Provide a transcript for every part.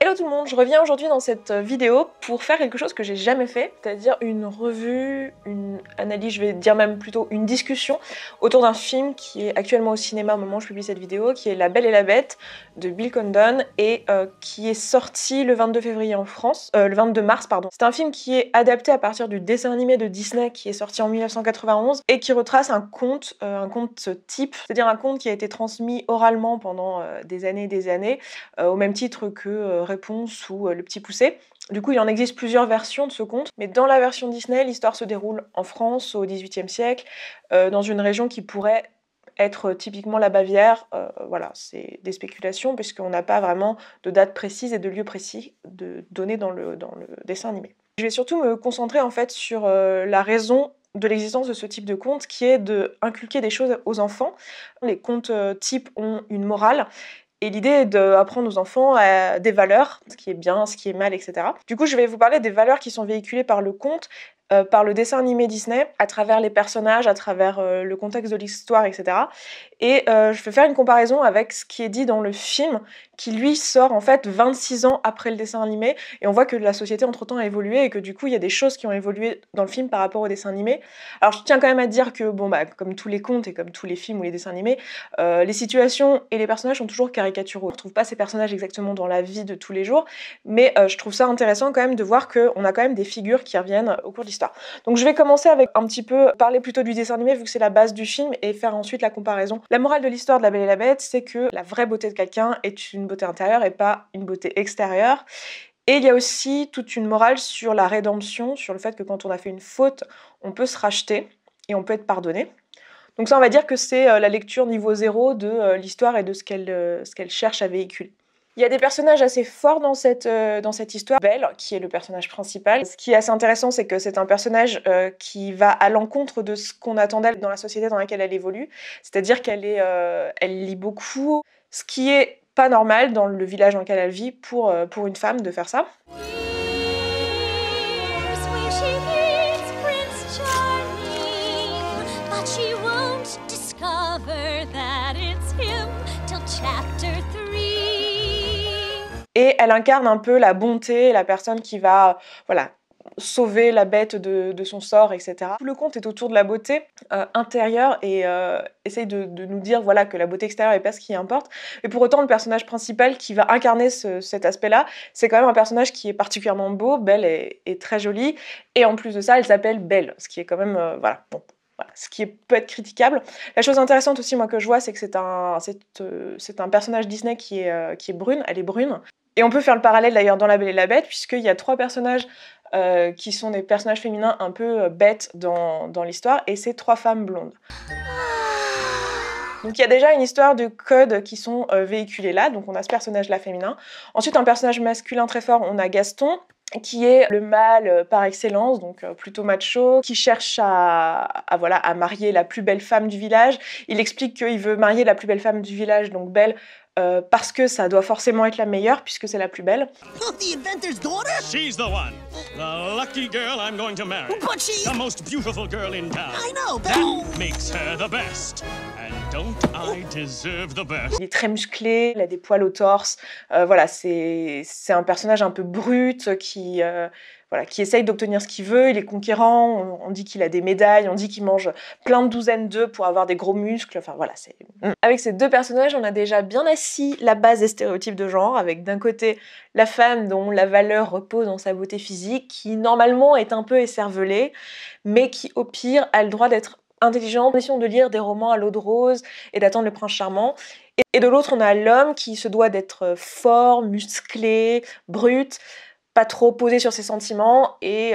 Hello tout le monde, je reviens aujourd'hui dans cette vidéo pour faire quelque chose que j'ai jamais fait, c'est-à-dire une revue, une analyse, je vais dire même plutôt une discussion autour d'un film qui est actuellement au cinéma au moment où je publie cette vidéo, qui est La Belle et la Bête de Bill Condon et qui est sorti le 22 février en France, le 22 mars pardon. C'est un film qui est adapté à partir du dessin animé de Disney qui est sorti en 1991 et qui retrace un conte type, c'est-à-dire un conte qui a été transmis oralement pendant des années, au même titre que Réponse ou Le Petit Poucet. Du coup, il en existe plusieurs versions de ce conte, mais dans la version Disney, l'histoire se déroule en France au XVIIIe siècle, dans une région qui pourrait être typiquement la Bavière. Voilà, c'est des spéculations puisqu'on n'a pas vraiment de date précise et de lieu précis donné dans le dessin animé. Je vais surtout me concentrer en fait sur la raison de l'existence de ce type de conte, qui est d'inculquer des choses aux enfants. Les contes types ont une morale, et l'idée est d'apprendre aux enfants des valeurs, ce qui est bien, ce qui est mal, etc. Du coup, je vais vous parler des valeurs qui sont véhiculées par le conte, par le dessin animé Disney, à travers les personnages, à travers le contexte de l'histoire, etc. Et je vais faire une comparaison avec ce qui est dit dans le film, qui lui sort en fait 26 ans après le dessin animé, et on voit que la société entre-temps a évolué, et que du coup il y a des choses qui ont évolué dans le film par rapport au dessin animé. Alors je tiens quand même à dire que, bon bah, comme tous les contes et comme tous les films ou les dessins animés, les situations et les personnages sont toujours caricaturaux. On ne retrouve pas ces personnages exactement dans la vie de tous les jours, mais je trouve ça intéressant quand même de voir qu'on a quand même des figures qui reviennent au cours de l'histoire. Donc je vais commencer avec un petit peu parler plutôt du dessin animé vu que c'est la base du film, et faire ensuite la comparaison. La morale de l'histoire de La Belle et la Bête, c'est que la vraie beauté de quelqu'un est une beauté intérieure et pas une beauté extérieure. Et il y a aussi toute une morale sur la rédemption, sur le fait que quand on a fait une faute, on peut se racheter et on peut être pardonné. Donc ça, on va dire que c'est la lecture niveau 0 de l'histoire et de ce qu'elle cherche à véhiculer. Il y a des personnages assez forts dans cette histoire. Belle, qui est le personnage principal. Ce qui est assez intéressant, c'est que c'est un personnage qui va à l'encontre de ce qu'on attend d'elle dans la société dans laquelle elle évolue. C'est-à-dire elle lit beaucoup, ce qui est pas normal dans le village dans lequel elle vit pour une femme de faire ça. Et elle incarne un peu la bonté, la personne qui va, voilà, sauver la bête de son sort, etc. Tout le conte est autour de la beauté intérieure et essaye de nous dire, voilà, que la beauté extérieure n'est pas ce qui importe. Et pour autant, le personnage principal qui va incarner cet aspect-là, c'est quand même un personnage qui est particulièrement beau. Belle est très jolie, et en plus de ça, elle s'appelle Belle, ce qui est quand même, voilà, bon. Voilà, ce qui peut être critiquable. La chose intéressante aussi, moi, que je vois, c'est que c'est un personnage Disney qui est brune, elle est brune. Et on peut faire le parallèle d'ailleurs dans La Belle et la Bête, puisqu'il y a 3 personnages qui sont des personnages féminins un peu bêtes dans l'histoire, et c'est 3 femmes blondes. Donc il y a déjà une histoire de codes qui sont véhiculés là, donc on a ce personnage-là féminin. Ensuite, un personnage masculin très fort, on a Gaston, qui est le mâle par excellence, donc plutôt macho, qui cherche à marier la plus belle femme du village. Il explique qu'il veut marier la plus belle femme du village, donc Belle, parce que ça doit forcément être la meilleure, puisque c'est la plus belle. Oh, the inventor's daughter? She's the one. The lucky girl I'm going to marry. But she... The most beautiful girl in town. I know, but... That makes her the best. And don't I deserve the best? Il est très musclé, il a des poils au torse. Voilà, c'est un personnage un peu brut qui essaye d'obtenir ce qu'il veut. Il est conquérant, on dit qu'il a des médailles, on dit qu'il mange plein de douzaines d'œufs pour avoir des gros muscles. Enfin voilà, c'est... Avec ces 2 personnages, on a déjà bien assis la base des stéréotypes de genre, avec d'un côté la femme dont la valeur repose dans sa beauté physique, qui normalement est un peu écervelée, mais qui au pire a le droit d'être intelligente, de lire des romans à l'eau de rose et d'attendre le prince charmant. Et de l'autre, on a l'homme qui se doit d'être fort, musclé, brut, pas trop posé sur ses sentiments, et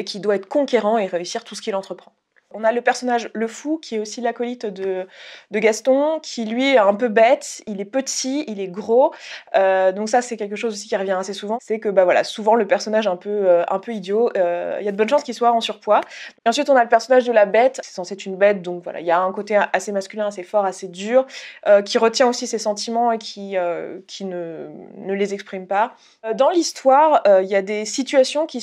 qui doit être conquérant et réussir tout ce qu'il entreprend. On a le personnage le fou, qui est aussi l'acolyte de Gaston, qui lui est un peu bête, il est petit, il est gros, donc ça c'est quelque chose aussi qui revient assez souvent, c'est que bah voilà, souvent le personnage un peu idiot, il y a de bonnes chances qu'il soit en surpoids. Et ensuite on a le personnage de la bête, c'est censé être une bête, donc voilà, il y a un côté assez masculin, assez fort, assez dur, qui retient aussi ses sentiments et qui ne les exprime pas. Dans l'histoire, il y a des situations qui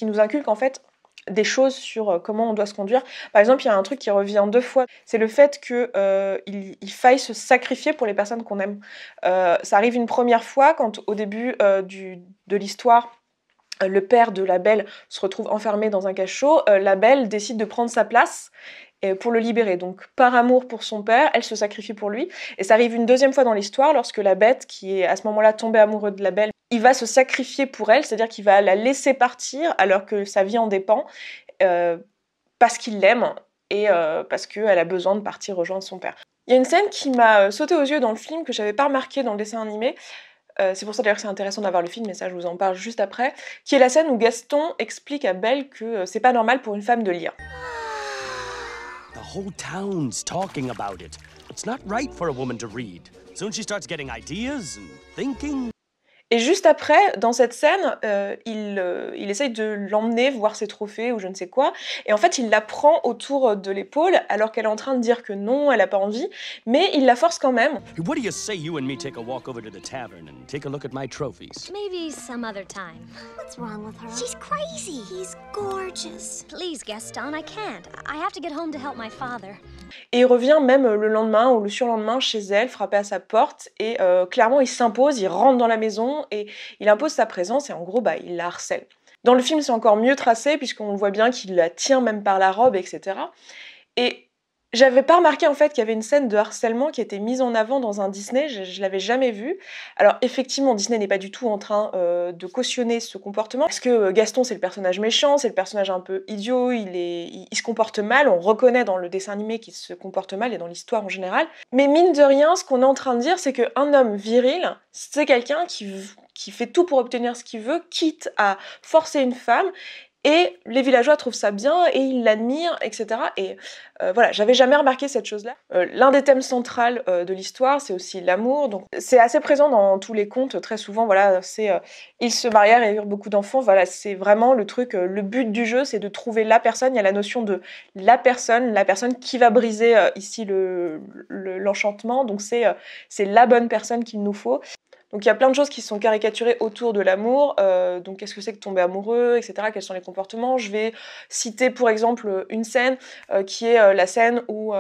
nous inculquent en fait des choses sur comment on doit se conduire. Par exemple, il y a un truc qui revient 2 fois, c'est le fait qu'il faille se sacrifier pour les personnes qu'on aime. Ça arrive une première fois quand au début de l'histoire, le père de la Belle se retrouve enfermé dans un cachot, la Belle décide de prendre sa place pour le libérer. Donc par amour pour son père, elle se sacrifie pour lui. Et ça arrive une deuxième fois dans l'histoire, lorsque la Bête, qui est à ce moment-là tombé amoureux de la Belle, il va se sacrifier pour elle, c'est-à-dire qu'il va la laisser partir alors que sa vie en dépend, parce qu'il l'aime et parce qu'elle a besoin de partir rejoindre son père. Il y a une scène qui m'a sauté aux yeux dans le film, que j'avais pas remarqué dans le dessin animé, c'est pour ça d'ailleurs que c'est intéressant d'avoir le film, mais ça je vous en parle juste après, qui est la scène où Gaston explique à Belle que c'est pas normal pour une femme de lire. The whole town's talking about it. It's not right for a woman to read. Soon she starts getting ideas and thinking. Et juste après, dans cette scène, il essaye de l'emmener voir ses trophées ou je ne sais quoi, et en fait il la prend autour de l'épaule alors qu'elle est en train de dire que non, elle a pas envie, mais il la force quand même. What do you say you and me take a walk over to the tavern and take a look at my trophies? Maybe some other time. What's wrong with her? She's crazy. He's gorgeous. Please, Gaston, I can't. I have to get home to help my father. Et il revient même le lendemain ou le surlendemain chez elle, frapper à sa porte, et clairement il s'impose, il rentre dans la maison et il impose sa présence et en gros il la harcèle. Dans le film c'est encore mieux tracé puisqu'on voit bien qu'il la tient même par la robe, etc. Et j'avais pas remarqué en fait qu'il y avait une scène de harcèlement qui était mise en avant dans un Disney, je l'avais jamais vue. Alors effectivement Disney n'est pas du tout en train de cautionner ce comportement, parce que Gaston c'est le personnage méchant, c'est le personnage un peu idiot, il se comporte mal, on reconnaît dans le dessin animé qu'il se comporte mal et dans l'histoire en général. Mais mine de rien, ce qu'on est en train de dire, c'est qu'un homme viril, c'est quelqu'un qui fait tout pour obtenir ce qu'il veut, quitte à forcer une femme. Et les villageois trouvent ça bien, et ils l'admirent, etc. Et voilà, j'avais jamais remarqué cette chose-là. L'un des thèmes centraux de l'histoire, c'est aussi l'amour. Donc c'est assez présent dans tous les contes, très souvent, voilà, c'est ils se marièrent et eurent beaucoup d'enfants, voilà, c'est vraiment le truc, le but du jeu, c'est de trouver la personne, il y a la notion de la personne qui va briser ici l'enchantement, donc c'est la bonne personne qu'il nous faut. Donc il y a plein de choses qui sont caricaturées autour de l'amour, donc qu'est-ce que c'est que tomber amoureux, etc., quels sont les comportements. Je vais citer pour exemple une scène qui est la scène où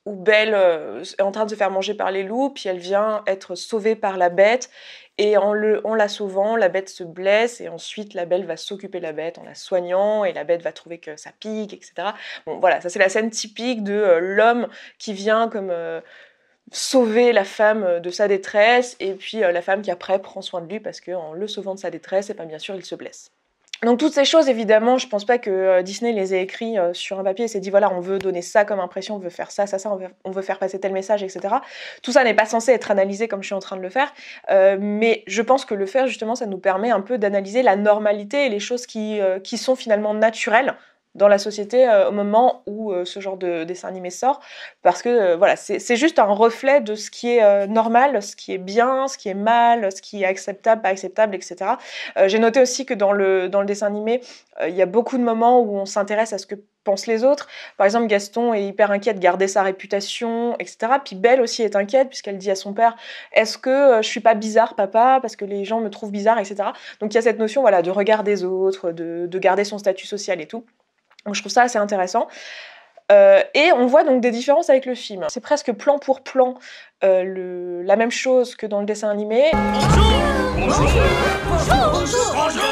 Belle est en train de se faire manger par les loups, puis elle vient être sauvée par la Bête, et en la sauvant, la Bête se blesse, et ensuite la Belle va s'occuper de la Bête en la soignant, et la Bête va trouver que ça pique, etc. Bon voilà, ça c'est la scène typique de l'homme qui vient comme... sauver la femme de sa détresse, et puis la femme qui après prend soin de lui parce qu'en le sauvant de sa détresse, et bien sûr il se blesse. Donc toutes ces choses, évidemment, je pense pas que Disney les ait écrits sur un papier et s'est dit voilà, on veut donner ça comme impression, on veut faire ça, on veut faire passer tel message, etc. Tout ça n'est pas censé être analysé comme je suis en train de le faire, mais je pense que le faire, justement, ça nous permet un peu d'analyser la normalité et les choses qui sont finalement naturelles dans la société au moment où ce genre de dessin animé sort, parce que voilà, c'est juste un reflet de ce qui est normal, ce qui est bien, ce qui est mal, ce qui est acceptable, pas acceptable, etc. J'ai noté aussi que dans le dessin animé, il y a beaucoup de moments où on s'intéresse à ce que pensent les autres. Par exemple, Gaston est hyper inquiet de garder sa réputation, etc. Puis Belle aussi est inquiète puisqu'elle dit à son père « Est-ce que je suis pas bizarre, papa, parce que les gens me trouvent bizarre, etc. » Donc il y a cette notion voilà, de regard des autres, de garder son statut social et tout. Donc je trouve ça assez intéressant. Et on voit donc des différences avec le film. C'est presque plan pour plan la même chose que dans le dessin animé. Bonjour! Bonjour! Bonjour! Bonjour!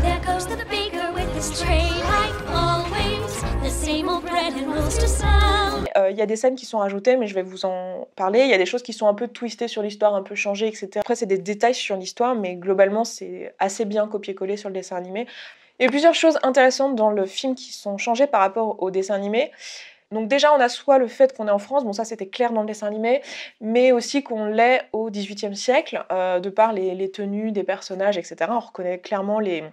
There goes to the baker with his tray like always. The same old bread and roast to sound. Il y a des scènes qui sont rajoutées, mais je vais vous en parler. Il y a des choses qui sont un peu twistées sur l'histoire, un peu changées, etc. Après, c'est des détails sur l'histoire, mais globalement, c'est assez bien copié-collé sur le dessin animé. Il y a plusieurs choses intéressantes dans le film qui sont changées par rapport au dessin animé. Donc déjà, on a soit le fait qu'on est en France, bon ça c'était clair dans le dessin animé, mais aussi qu'on l'est au XVIIIe siècle, de par les tenues des personnages, etc. On reconnaît clairement les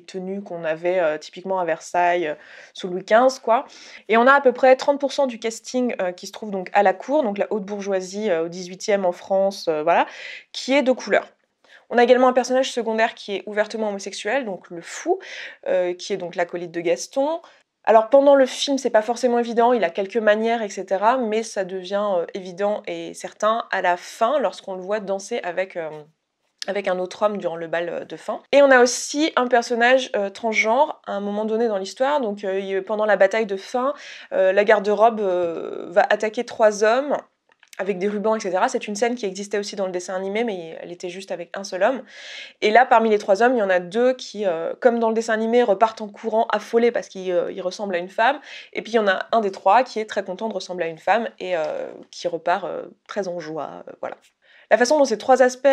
tenues qu'on avait typiquement à Versailles sous Louis XV, quoi. Et on a à peu près 30% du casting qui se trouve donc à la cour, donc la haute bourgeoisie au XVIIIe en France, voilà, qui est de couleur. On a également un personnage secondaire qui est ouvertement homosexuel, donc le fou, qui est donc l'acolyte de Gaston. Alors pendant le film, c'est pas forcément évident, il a quelques manières, etc. Mais ça devient évident et certain à la fin, lorsqu'on le voit danser avec avec un autre homme durant le bal de fin. Et on a aussi un personnage transgenre à un moment donné dans l'histoire. Donc pendant la bataille de fin, la garde-robe va attaquer 3 hommes avec des rubans, etc. C'est une scène qui existait aussi dans le dessin animé, mais elle était juste avec un seul homme. Et là, parmi les 3 hommes, il y en a 2 qui, comme dans le dessin animé, repartent en courant affolés parce qu'il ressemble à une femme. Et puis il y en a un des 3 qui est très content de ressembler à une femme et qui repart très en joie. Voilà. La façon dont ces 3 aspects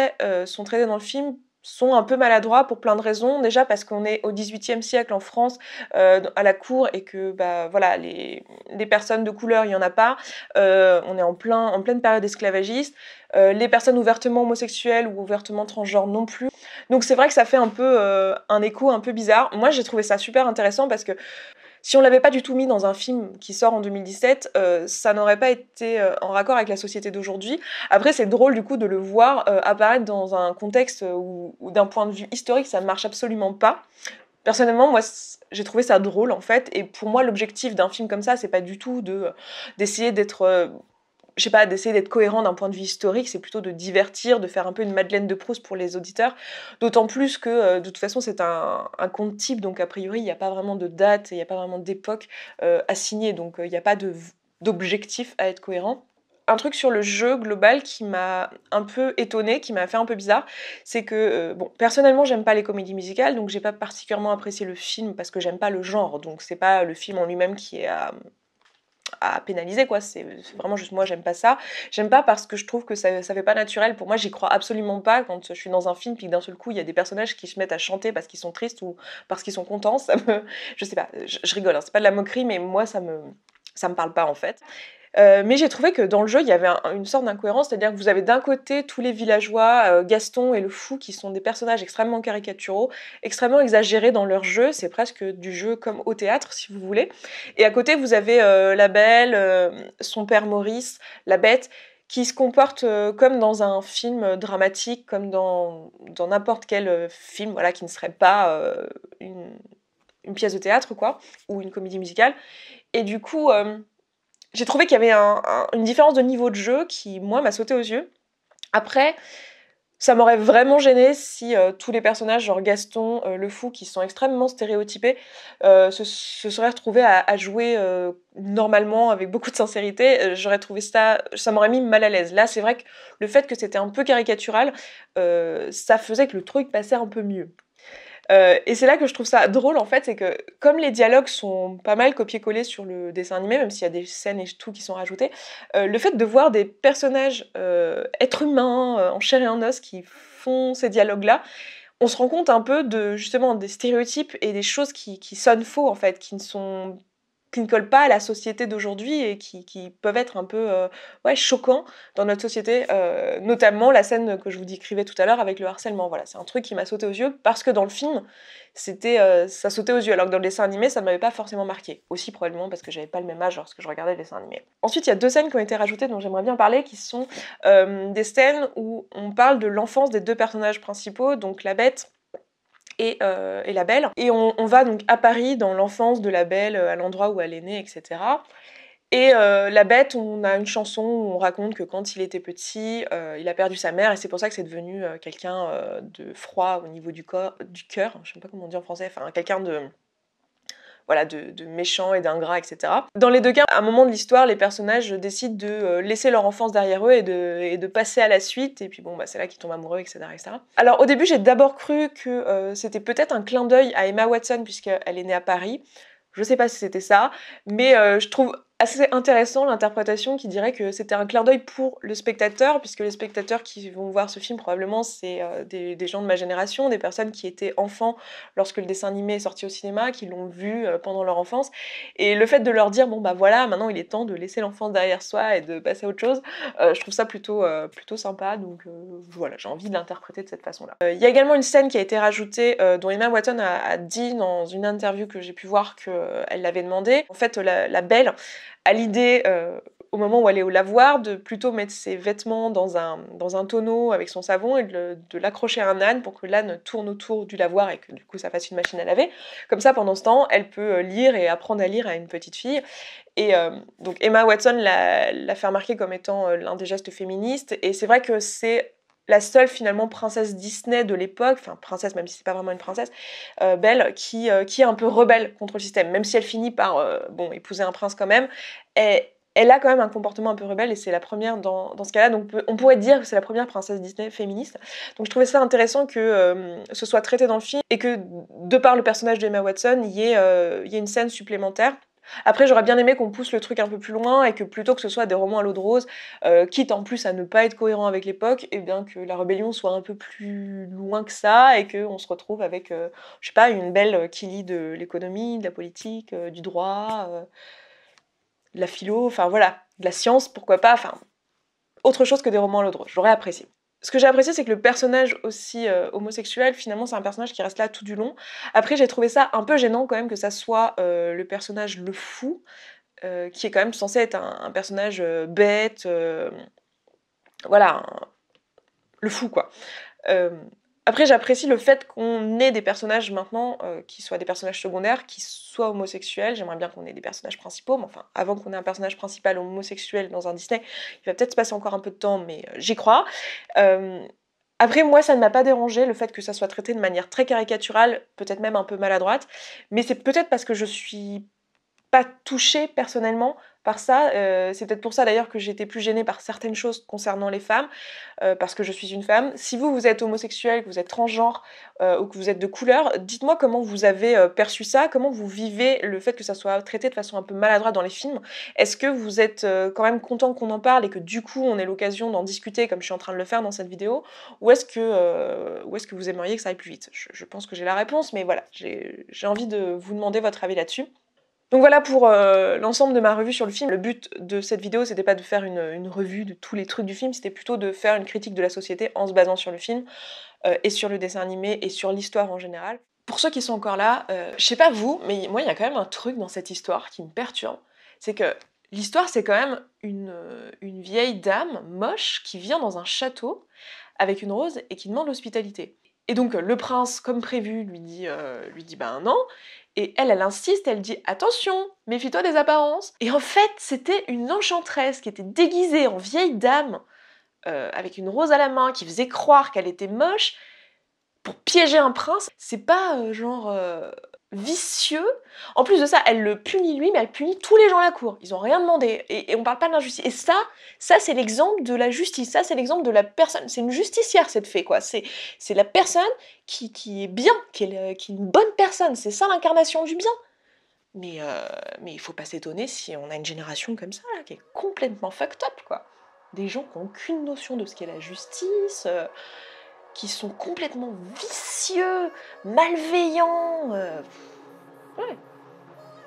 sont traités dans le film sont un peu maladroits pour plein de raisons. Déjà parce qu'on est au XVIIIe siècle en France, à la cour, et que bah, voilà, les personnes de couleur, il n'y en a pas. On est en pleine période esclavagiste. Les personnes ouvertement homosexuelles ou ouvertement transgenres non plus. Donc c'est vrai que ça fait un peu un écho un peu bizarre. Moi j'ai trouvé ça super intéressant parce que si on l'avait pas du tout mis dans un film qui sort en 2017, ça n'aurait pas été en raccord avec la société d'aujourd'hui. Après, c'est drôle du coup de le voir apparaître dans un contexte où d'un point de vue historique, ça ne marche absolument pas. Personnellement, moi, j'ai trouvé ça drôle en fait, et pour moi, l'objectif d'un film comme ça, c'est pas du tout d'essayer d'être je sais pas, d'essayer d'être cohérent d'un point de vue historique, c'est plutôt de divertir, de faire un peu une Madeleine de Proust pour les auditeurs, d'autant plus que de toute façon c'est un conte type, donc a priori il n'y a pas vraiment de date, il n'y a pas vraiment d'époque assignée, donc il n'y a pas d'objectif à être cohérent. Un truc sur le jeu global qui m'a un peu étonnée, qui m'a fait un peu bizarre, c'est que, bon, personnellement j'aime pas les comédies musicales, donc j'ai pas particulièrement apprécié le film parce que j'aime pas le genre, donc c'est pas le film en lui-même qui est à pénaliser, quoi. C'est vraiment juste moi, j'aime pas ça. J'aime pas parce que je trouve que ça fait pas naturel. Pour moi, j'y crois absolument pas quand je suis dans un film puis que d'un seul coup il y a des personnages qui se mettent à chanter parce qu'ils sont tristes ou parce qu'ils sont contents. Je sais pas, je rigole, hein, c'est pas de la moquerie, mais moi ça me parle pas en fait. Mais j'ai trouvé que dans le jeu, il y avait une sorte d'incohérence, c'est-à-dire que vous avez d'un côté tous les villageois, Gaston et le fou, qui sont des personnages extrêmement caricaturaux, extrêmement exagérés dans leur jeu, c'est presque du jeu comme au théâtre, si vous voulez. Et à côté, vous avez la Belle, son père Maurice, la Bête, qui se comportent comme dans un film dramatique, comme dans n'importe quel film, voilà, qui ne serait pas une pièce de théâtre, quoi, ou une comédie musicale. Et du coup... j'ai trouvé qu'il y avait une différence de niveau de jeu qui, moi, m'a sauté aux yeux. Après, ça m'aurait vraiment gêné si tous les personnages, genre Gaston, le fou, qui sont extrêmement stéréotypés, se seraient retrouvés à jouer normalement, avec beaucoup de sincérité. J'aurais trouvé ça m'aurait mis mal à l'aise. Là, c'est vrai que le fait que c'était un peu caricatural, ça faisait que le truc passait un peu mieux. Et c'est là que je trouve ça drôle en fait, c'est que comme les dialogues sont pas mal copiés-collés sur le dessin animé, même s'il y a des scènes et tout qui sont rajoutées, le fait de voir des personnages êtres humains en chair et en os qui font ces dialogues-là, on se rend compte un peu de justement des stéréotypes et des choses qui sonnent faux en fait, qui ne collent pas à la société d'aujourd'hui et qui peuvent être un peu choquants dans notre société, notamment la scène que je vous décrivais tout à l'heure avec le harcèlement. Voilà, c'est un truc qui m'a sauté aux yeux parce que dans le film, ça sautait aux yeux, alors que dans le dessin animé, ça ne m'avait pas forcément marqué. Aussi probablement parce que j'avais pas le même âge lorsque je regardais le dessin animé. Ensuite, il y a 2 scènes qui ont été rajoutées dont j'aimerais bien parler, qui sont des scènes où on parle de l'enfance des 2 personnages principaux, donc la Bête et la Belle. Et on va donc à Paris, dans l'enfance de la Belle, à l'endroit où elle est née, etc. Et la Bête, on a une chanson où on raconte que quand il était petit, il a perdu sa mère, et c'est pour ça que c'est devenu quelqu'un de froid au niveau du cœur, je sais pas comment on dit en français, enfin quelqu'un de méchant et d'ingrat, etc. Dans les 2 cas, à un moment de l'histoire, les personnages décident de laisser leur enfance derrière eux et de passer à la suite, et puis bon, bah, c'est là qu'ils tombent amoureux, etc., etc. Alors au début, j'ai d'abord cru que c'était peut-être un clin d'œil à Emma Watson, puisqu'elle est née à Paris. Je sais pas si c'était ça, mais je trouve assez intéressant l'interprétation qui dirait que c'était un clin d'œil pour le spectateur, puisque les spectateurs qui vont voir ce film, probablement, c'est des gens de ma génération, des personnes qui étaient enfants lorsque le dessin animé est sorti au cinéma, qui l'ont vu pendant leur enfance. Et le fait de leur dire, bon bah voilà, maintenant il est temps de laisser l'enfance derrière soi et de passer à autre chose, je trouve ça plutôt sympa, donc voilà, j'ai envie de l'interpréter de cette façon-là. Il y a également une scène qui a été rajoutée, dont Emma Watson a dit dans une interview que j'ai pu voir qu'elle l'avait demandé. En fait, la Belle a l'idée, au moment où elle est au lavoir, de plutôt mettre ses vêtements dans un tonneau avec son savon et de l'accrocher à un âne pour que l'âne tourne autour du lavoir et que du coup ça fasse une machine à laver. Comme ça, pendant ce temps, elle peut lire et apprendre à lire à une petite fille. Et donc Emma Watson l'a fait remarquer comme étant l'un des gestes féministes, et c'est vrai que c'est la seule finalement princesse Disney de l'époque, enfin princesse même si c'est pas vraiment une princesse, Belle, qui est un peu rebelle contre le système, même si elle finit par épouser un prince quand même, elle a quand même un comportement un peu rebelle et c'est la première dans ce cas-là, donc on pourrait dire que c'est la première princesse Disney féministe. Donc je trouvais ça intéressant que ce soit traité dans le film et que de par le personnage d'Emma Watson, il y ait une scène supplémentaire. Après, j'aurais bien aimé qu'on pousse le truc un peu plus loin et que plutôt que ce soit des romans à l'eau de rose, quitte en plus à ne pas être cohérent avec l'époque, et bien que la rébellion soit un peu plus loin que ça et qu'on se retrouve avec, je sais pas, une Belle qui lit de l'économie, de la politique, du droit, de la philo, enfin voilà, de la science, pourquoi pas, enfin autre chose que des romans à l'eau de rose, j'aurais apprécié. Ce que j'ai apprécié, c'est que le personnage aussi homosexuel, finalement, c'est un personnage qui reste là tout du long. Après, j'ai trouvé ça un peu gênant quand même que ça soit le personnage le fou, qui est quand même censé être un personnage bête, voilà, le fou quoi. Après, j'apprécie le fait qu'on ait des personnages maintenant qui soient des personnages secondaires, qui soient homosexuels. J'aimerais bien qu'on ait des personnages principaux, mais enfin, avant qu'on ait un personnage principal homosexuel dans un Disney, il va peut-être se passer encore un peu de temps, mais j'y crois. Après, moi, ça ne m'a pas dérangé, le fait que ça soit traité de manière très caricaturale, peut-être même un peu maladroite, mais c'est peut-être parce que je suis pas touchée personnellement par ça, c'est peut-être pour ça d'ailleurs que j'étais plus gênée par certaines choses concernant les femmes, parce que je suis une femme. Si vous êtes homosexuel, que vous êtes transgenre, ou que vous êtes de couleur, dites-moi comment vous avez perçu ça, comment vous vivez le fait que ça soit traité de façon un peu maladroite dans les films. Est-ce que vous êtes quand même content qu'on en parle et que du coup on ait l'occasion d'en discuter comme je suis en train de le faire dans cette vidéo, ou est-ce que vous aimeriez que ça aille plus vite? Je pense que j'ai la réponse, mais voilà, j'ai envie de vous demander votre avis là-dessus. Donc voilà pour l'ensemble de ma revue sur le film. Le but de cette vidéo, c'était pas de faire une revue de tous les trucs du film, c'était plutôt de faire une critique de la société en se basant sur le film, et sur le dessin animé, et sur l'histoire en général. Pour ceux qui sont encore là, je sais pas vous, mais moi il y a quand même un truc dans cette histoire qui me perturbe, c'est que l'histoire c'est quand même une vieille dame moche qui vient dans un château avec une rose et qui demande l'hospitalité. Et donc le prince, comme prévu, lui dit ben non, et elle insiste, elle dit « Attention, méfie-toi des apparences !» Et en fait, c'était une enchanteresse qui était déguisée en vieille dame, avec une rose à la main, qui faisait croire qu'elle était moche, pour piéger un prince. C'est pas vicieux. En plus de ça, elle le punit lui, mais elle punit tous les gens à la cour. Ils ont rien demandé. Et on parle pas de l'injustice. Et ça c'est l'exemple de la justice. Ça, c'est l'exemple de la personne. C'est une justicière, cette fée, quoi. C'est la personne qui est bien, qui est une bonne personne. C'est ça l'incarnation du bien. Mais il faut pas s'étonner si on a une génération comme ça, là, qui est complètement fucked up, quoi. Des gens qui n'ont aucune notion de ce qu'est la justice, qui sont complètement vicieux, malveillants. Ouais.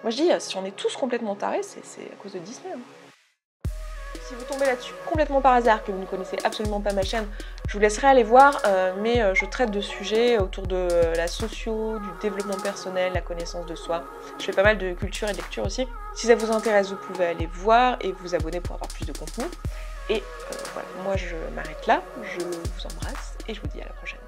Moi je dis, si on est tous complètement tarés, c'est à cause de Disney. Hein. Si vous tombez là-dessus complètement par hasard, que vous ne connaissez absolument pas ma chaîne, je vous laisserai aller voir, mais je traite de sujets autour de la socio, du développement personnel, la connaissance de soi. Je fais pas mal de culture et de lecture aussi. Si ça vous intéresse, vous pouvez aller voir et vous abonner pour avoir plus de contenu. Et voilà, moi je m'arrête là, je vous embrasse et je vous dis à la prochaine.